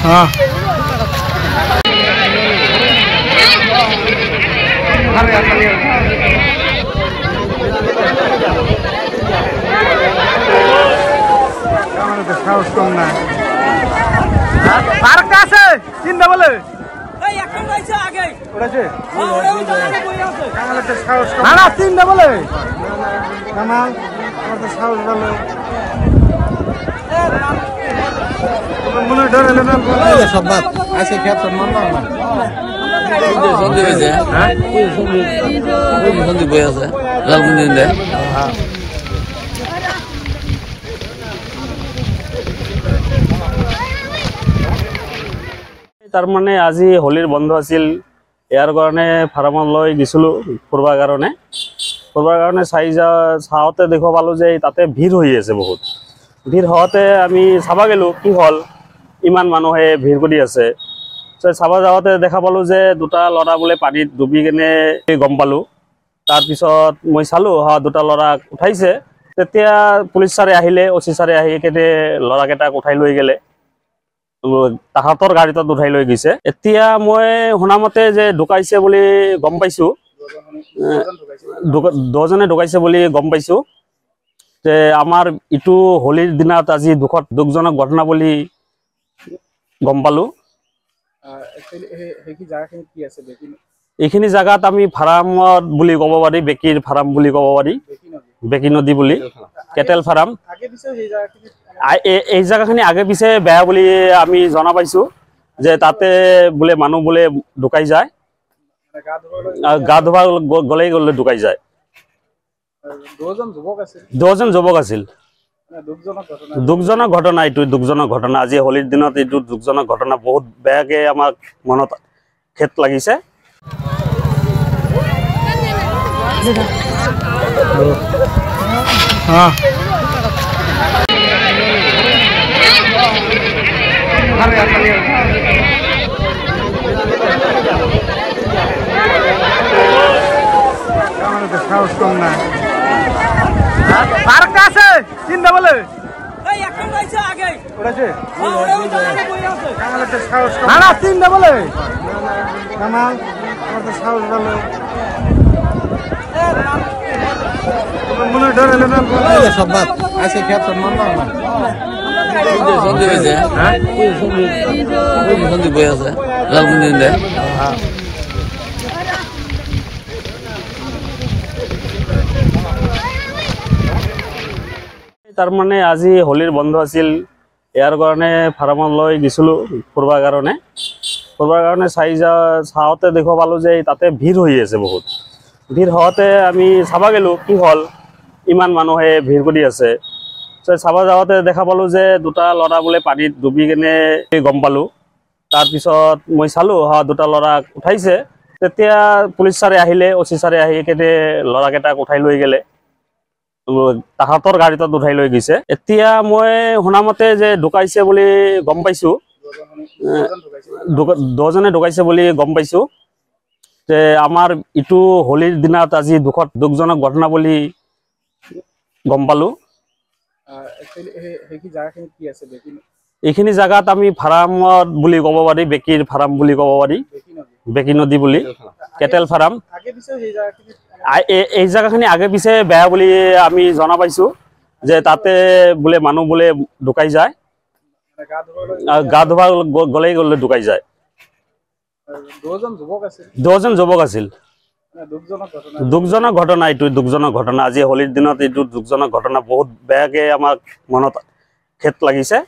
हाँ সাহস কম না আর কাছে চিন্তা বলে না না চিন্তা বলে আমার তো সাহস ভালো মনে ডরে না সব বাদ আছে খেতে মানলাম না সন্ধি হয়েছে হ্যাঁ সন্ধি বই আছে লালমন্দির দেয় তার মানে আজি হোলির বন্ধ আছিল ইয়ার কারণে ফার্মত লৈ গেছিলো ফুরবার কারণে চাওঁতে দেখা পালো যে তাতে ভিড় হয়ে আছে বহুত ভিড় হওয়াতে আমি চাবা গেলো কি হল ইমান মানুহে ভিড় কৰি আছে চাবা যাওঁতে দেখা পালো যে দুটা লৰা বোলে পানীত ডুবি কেনে গম পালো তাৰপিছত মই চালো দুটা লৰা উঠাইছে তেতিয়া পুলিচ ছাৰে আহিলে ওচি ছাৰে আহি কেনে লৰাকেইটাক উঠাই লৈ গেলে তাহাঁতৰ গাড়ীত উঠাই লৈ গৈছে এতিয়া মই শুনামতে যে ঢুকাইছে বুলি গম পাইছো দুজনে ঢুকাইছে বুলি গম পাইছো যে আমাৰ ইটো হোলিৰ দিনত আজি দুখজনক ঘটনা বুলি গম পালো এইখিনি জায়গাত আমি ফাৰ্মত বুলি ক'ব পাৰি বেকিৰ ফাৰ্ম বুলি ক'ব পাৰি বেকি নদী বুলি কেটেল ফাৰ্ম এই জায়গাখিনি আগে পিছে বেয়া বুলি আমি জনা পাইছো যে তাতে বোলে মানুহ বোলে ঢুকাই যায় গা ধুবা গলে ঢুকাই যায় দুজন যুৱক আছিল দুখজনক ঘটনা এইটো দুখজনক ঘটনা আজি হোলিৰ দিনত এইটো দুখজনক ঘটনা বহুত বেয়াকে আমাক মনত খেত লাগিছে সাহস কম না আর কাছে চিন্তা বলে না না চিন্তা বলে আমার তো সাহস ভালো মনে ডরে না সব বাদ আছে খেতে মানলাম না সন্ধি হয়েছে হ্যাঁ সন্ধি বই আছে লালমন্দির দেয় তার মানে আজি হোলির বন্ধ আছিল ইয়ার কারণে ফার্মত লৈ গেছিলো ফুরবার কারণে চাওঁতে দেখা পালো যে তাতে ভিড় হয়ে আছে বহুত ভিড় হওয়াতে আমি চাবা গেলো কি হল ইমান মানুহে ভিড় কৰি আছে চাবা যাওঁতে দেখা পালো যে দুটা লৰা বোলে পানীত ডুবি কেনে গম পালো তাৰপিছত মই চালো দুটা লৰাক উঠাইছে তেতিয়া পুলিচ ছাৰে আহিলে ওচি ছাৰে আহি কেনে লৰাকেইটাক উঠাই লৈ গেলে তাহাঁতৰ গাড়ীত উঠাই লৈ গৈছে এতিয়া মই শুনামতে যে ঢুকাইছে বুলি গম পাইছো দুজনে ঢুকাইছে বুলি গম পাইছো যে আমাৰ ইটো হোলিৰ দিনত আজি দুখজনক ঘটনা বুলি গম পালো এইখিনি জায়গাত আমি ফাৰ্মত বুলি ক'ব পাৰি বেকিৰ ফাৰ্ম বুলি ক'ব পাৰি বেকি নদী বুলি কেটেল ফাৰ্ম এই জায়গাখিনি আগে পিছে বেয়া বুলি আমি জনা পাইছো যে তাতে বোলে মানুহ বোলে ঢুকাই যায় গা ধুবা গলে ঢুকাই যায় দুজন যুৱক আছিল দুখজনক ঘটনা এইটো দুখজনক ঘটনা আজি হোলিৰ দিনত এইটো দুখজনক ঘটনা বহুত বেয়াকে আমাক মনত খেত লাগিছে